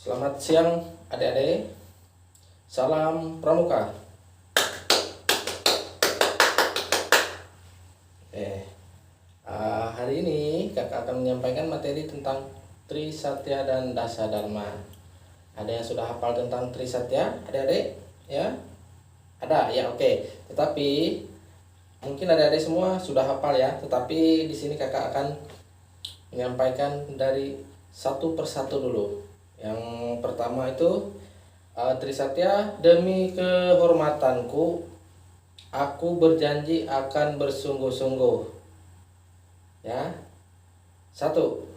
Selamat siang adik-adik. Salam Pramuka. Eh, Hari ini kakak akan menyampaikan materi tentang Trisatya dan Dasadharma. Ada yang sudah hafal tentang Trisatya, adik-adik? Ya? Ada? Ya, oke. Tetapi mungkin adik-adik semua sudah hafal ya. Tetapi di sini kakak akan menyampaikan dari satu persatu dulu. Yang pertama itu Trisatya, demi kehormatanku, aku berjanji akan bersungguh-sungguh. Ya, satu.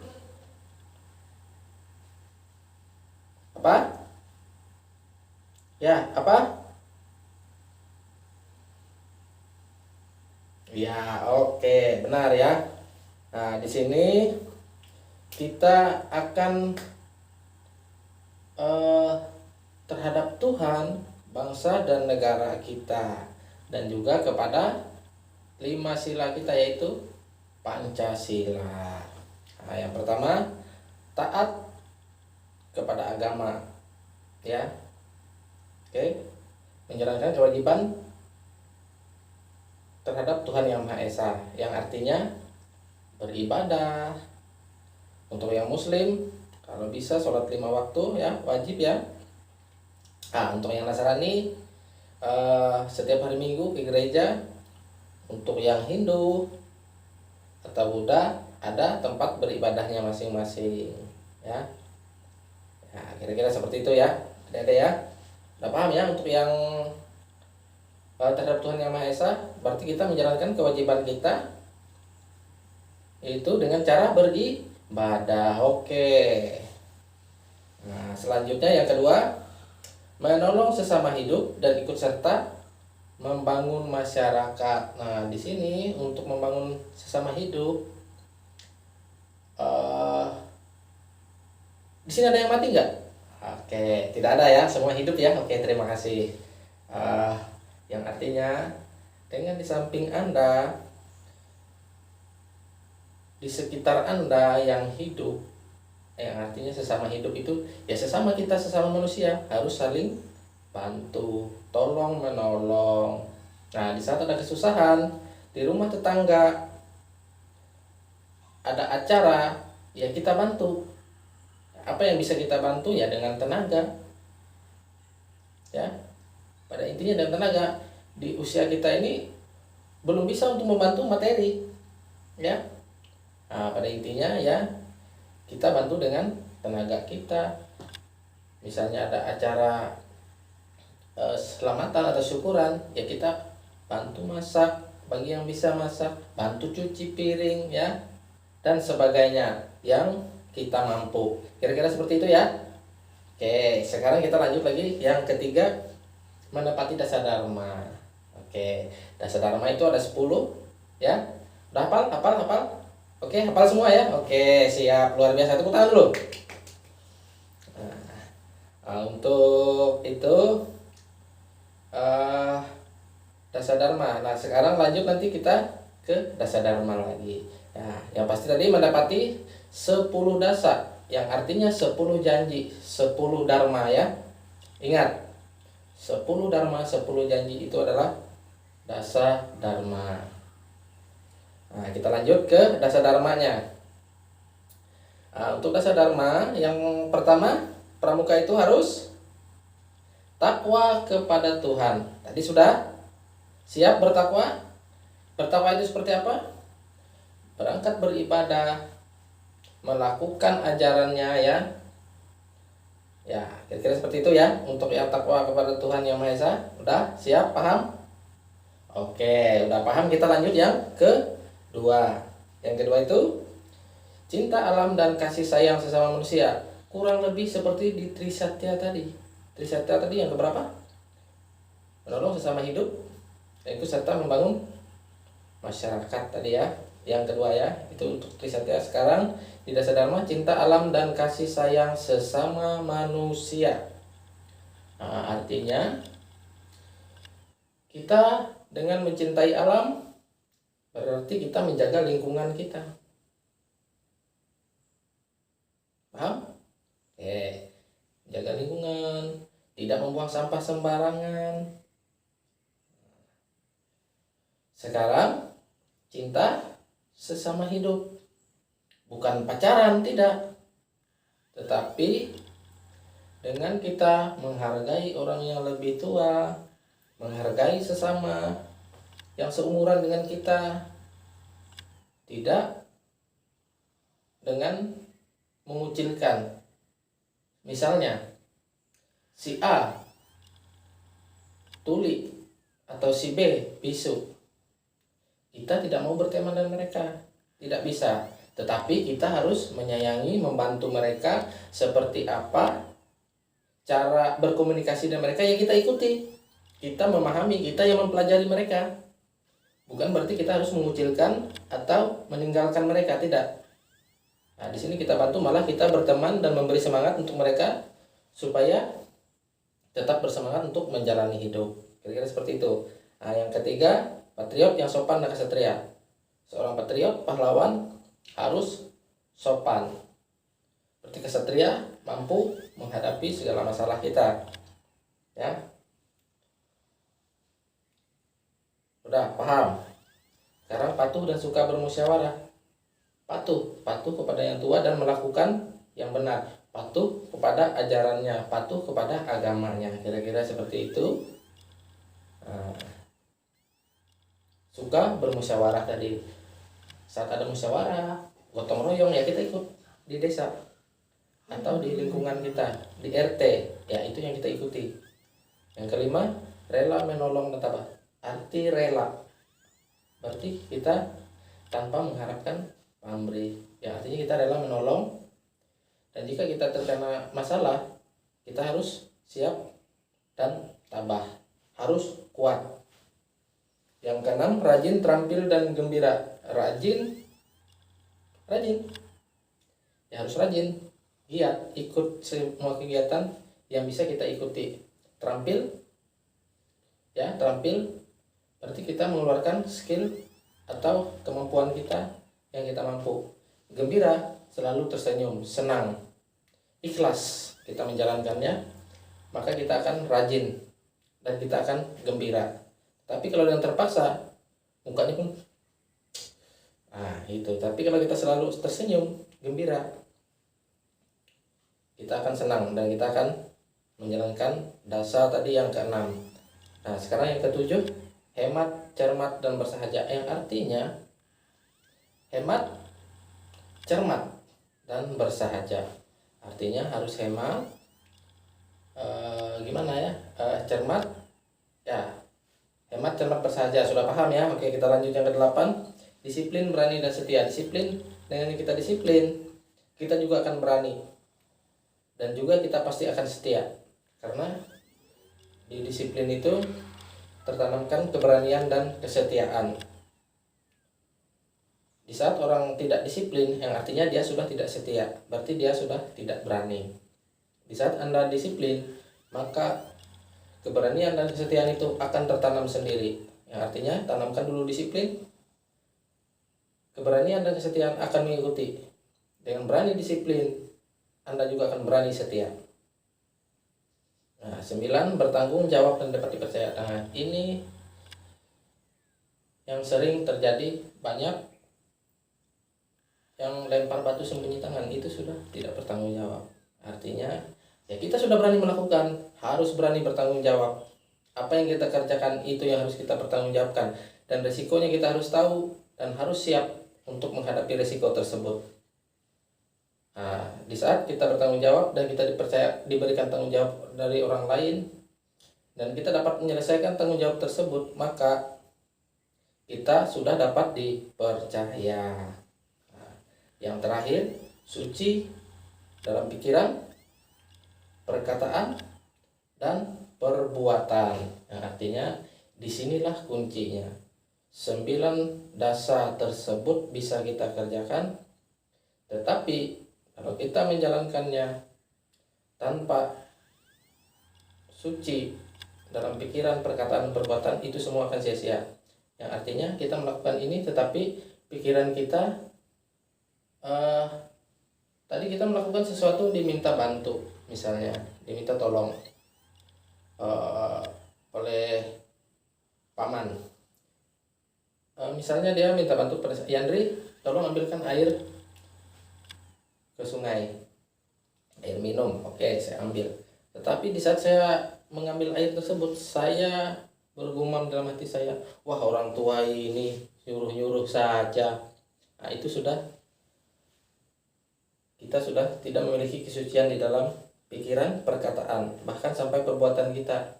Apa? Ya, apa? Ya, oke, benar ya. Nah, di sini kita akan terhadap Tuhan, bangsa dan negara kita, dan juga kepada 5 sila kita, yaitu Pancasila. Nah, yang pertama, taat kepada agama, ya. Oke, menjalankan kewajiban terhadap Tuhan Yang Maha Esa, yang artinya beribadah. Untuk yang Muslim, kalau bisa sholat 5 waktu ya, wajib ya. Nah, untuk yang Nasrani, setiap hari Minggu ke gereja. Untuk yang Hindu atau Buddha, ada tempat beribadahnya masing-masing ya. Ya, kira-kira seperti itu ya, adik-adik ya. Udah paham ya untuk yang terhadap Tuhan Yang Maha Esa? Berarti kita menjalankan kewajiban kita itu dengan cara beribadah. Oke. Nah, selanjutnya yang kedua, menolong sesama hidup dan ikut serta membangun masyarakat. Nah, di sini untuk membangun sesama hidup, di sini ada yang mati nggak? Oke, tidak ada ya, semua hidup ya. Oke, terima kasih. Yang artinya dengan di samping Anda, di sekitar Anda yang hidup, yang artinya sesama hidup itu ya sesama kita, sesama manusia, harus saling bantu, tolong menolong. Nah, di saat ada kesusahan di rumah tetangga, ada acara, ya kita bantu. Apa yang bisa kita bantu ya dengan tenaga. Ya. Pada intinya dengan tenaga. Di usia kita ini belum bisa untuk membantu materi. Ya. Nah, pada intinya ya kita bantu dengan tenaga kita. Misalnya ada acara selamatan atau syukuran, ya kita bantu masak, bagi yang bisa masak, bantu cuci piring ya, dan sebagainya yang kita mampu. Kira-kira seperti itu ya. Oke, sekarang kita lanjut lagi yang ketiga, menepati Dasadharma. Oke, Dasadharma itu ada 10 ya. Udah hafal? Hafal? Oke, hafal semua ya. Oke, siap, luar biasa. Tepuk tangan dulu. Nah, untuk itu Dasadharma. Nah, sekarang lanjut nanti kita ke Dasadharma lagi. Nah, yang pasti tadi mendapati 10 dasa, yang artinya 10 janji, 10 dharma ya. Ingat, 10 dharma, 10 janji itu adalah dasa dharma. Nah, kita lanjut ke dasa dharmanya. Nah, untuk dasa dharma yang pertama, pramuka itu harus takwa kepada Tuhan. Tadi sudah siap bertakwa? Bertakwa itu seperti apa? Berangkat beribadah, melakukan ajarannya ya. Ya, kira-kira seperti itu ya. Untuk yang takwa kepada Tuhan Yang Maha Esa, udah siap, paham? Oke, udah paham, kita lanjut yang kedua. Yang kedua itu cinta alam dan kasih sayang sesama manusia. Kurang lebih seperti di Trisatya tadi. Trisatya tadi yang keberapa? Menolong sesama hidup dan ikut serta membangun masyarakat tadi ya. Yang kedua ya, itu untuk Trisatya. Sekarang di Dasadharma, cinta alam dan kasih sayang sesama manusia. Nah, artinya kita dengan mencintai alam berarti kita menjaga lingkungan kita. Paham? membuang sampah sembarangan. Sekarang cinta sesama hidup, bukan pacaran, tidak, tetapi dengan kita menghargai orang yang lebih tua, menghargai sesama yang seumuran dengan kita, tidak dengan mengucilkan. Misalnya si A tuli atau si B bisu, kita tidak mau berteman dengan mereka, tidak bisa. Tetapi kita harus menyayangi, membantu mereka seperti apa cara berkomunikasi dengan mereka yang kita ikuti. Kita memahami, kita yang mempelajari mereka. Bukan berarti kita harus mengucilkan atau meninggalkan mereka, tidak. Nah, di sini kita bantu, malah kita berteman dan memberi semangat untuk mereka supaya tetap bersemangat untuk menjalani hidup. Kira-kira seperti itu. Nah, yang ketiga, patriot yang sopan dan kesatria. Seorang patriot, pahlawan harus sopan. Seperti kesatria, mampu menghadapi segala masalah kita. Ya. Udah paham? Sekarang patuh dan suka bermusyawarah. Patuh kepada yang tua dan melakukan yang benar. Patuh kepada ajarannya, patuh kepada agamanya. Kira-kira seperti itu. Suka bermusyawarah tadi. Saat ada musyawarah, gotong royong, ya kita ikut di desa atau di lingkungan kita, di RT, ya itu yang kita ikuti. Yang kelima, rela menolong dan tabah. Arti rela berarti kita tanpa mengharapkan pamrih, ya artinya kita rela menolong, dan jika kita terkena masalah kita harus siap dan tabah, harus kuat. Yang keenam, rajin, terampil dan gembira. Rajin ya, harus rajin, giat, ikut semua kegiatan yang bisa kita ikuti. Terampil ya, terampil berarti kita mengeluarkan skill atau kemampuan kita yang kita mampu. Gembira, selalu tersenyum, senang, ikhlas kita menjalankannya, maka kita akan rajin dan kita akan gembira. Tapi kalau yang terpaksa, mukanya pun itu. Tapi kalau kita selalu tersenyum, gembira, kita akan senang dan kita akan menjalankan dasar tadi yang keenam. Nah, sekarang yang ketujuh, hemat, cermat dan bersahaja, yang artinya hemat, cermat dan bersahaja. Artinya harus hemat, cermat ya, hemat, cermat, bersahaja. Sudah paham ya? Oke, kita lanjut yang ke-8, disiplin, berani dan setia. Disiplin, dengan kita disiplin, kita juga akan berani dan juga kita pasti akan setia, karena di disiplin itu tertanamkan keberanian dan kesetiaan. Di saat orang tidak disiplin, yang artinya dia sudah tidak setia, berarti dia sudah tidak berani. Di saat Anda disiplin, maka keberanian dan kesetiaan itu akan tertanam sendiri. Yang artinya tanamkan dulu disiplin, keberanian dan kesetiaan akan mengikuti. Dengan berani disiplin, Anda juga akan berani setia. Nah, 9, bertanggung jawab dan dapat dipercaya. Nah, ini yang sering terjadi, banyak yang lempar batu sembunyi tangan, itu sudah tidak bertanggung jawab. Artinya ya, kita sudah berani melakukan, harus berani bertanggung jawab. Apa yang kita kerjakan itu yang harus kita pertanggungjawabkan, dan resikonya kita harus tahu dan harus siap untuk menghadapi resiko tersebut. Nah, di saat kita bertanggung jawab dan kita diberikan tanggung jawab dari orang lain, dan kita dapat menyelesaikan tanggung jawab tersebut, maka kita sudah dapat dipercaya. Yang terakhir, suci dalam pikiran, perkataan, dan perbuatan. Yang artinya disinilah kuncinya. 9 dasar tersebut bisa kita kerjakan, tetapi kalau kita menjalankannya tanpa suci dalam pikiran, perkataan, perbuatan, itu semua akan sia-sia. Yang artinya kita melakukan ini tetapi pikiran kita tadi kita melakukan sesuatu, diminta bantu, misalnya diminta tolong, oleh paman. Misalnya dia minta bantu pada saya, Yandri, tolong ambilkan air ke sungai, air minum. Oke, saya ambil. Tetapi di saat saya mengambil air tersebut, saya bergumam dalam hati saya, wah orang tua ini nyuruh-nyuruh saja. Nah, itu kita sudah tidak memiliki kesucian di dalam pikiran, perkataan, bahkan sampai perbuatan kita.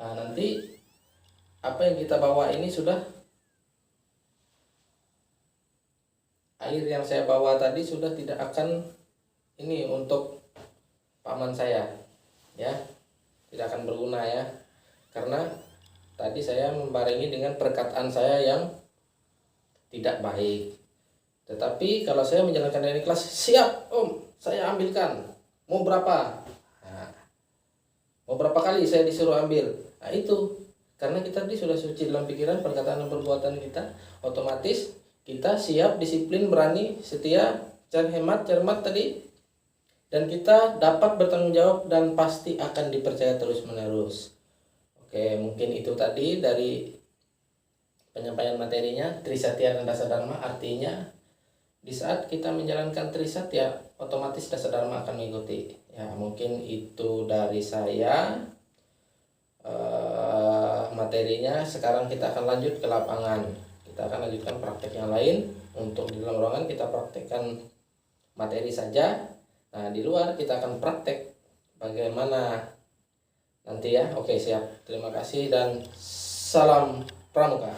Nah, nanti apa yang kita bawa ini sudah, air yang saya bawa tadi sudah tidak akan ini untuk paman saya, ya, tidak akan berguna ya, karena tadi saya membarengi dengan perkataan saya yang tidak baik. Tetapi kalau saya menjalankan dengan ikhlas, siap om, saya ambilkan, mau berapa, nah, mau berapa kali saya disuruh ambil. Nah itu, karena kita tadi sudah suci dalam pikiran, perkataan dan perbuatan kita, otomatis kita siap, disiplin, berani, setia, hemat, cermat tadi, dan kita dapat bertanggung jawab dan pasti akan dipercaya terus menerus. Oke, mungkin itu tadi dari penyampaian materinya. Trisatya dan Dasa Dharma artinya di saat kita menjalankan Trisatya, otomatis Dasa Dharma akan mengikuti. Ya, mungkin itu dari saya materinya. Sekarang kita akan lanjut ke lapangan. Kita akan lanjutkan praktek yang lain. Untuk di dalam ruangan kita praktekkan materi saja. Nah, di luar kita akan praktek bagaimana nanti ya. Oke, siap. Terima kasih dan salam pramuka.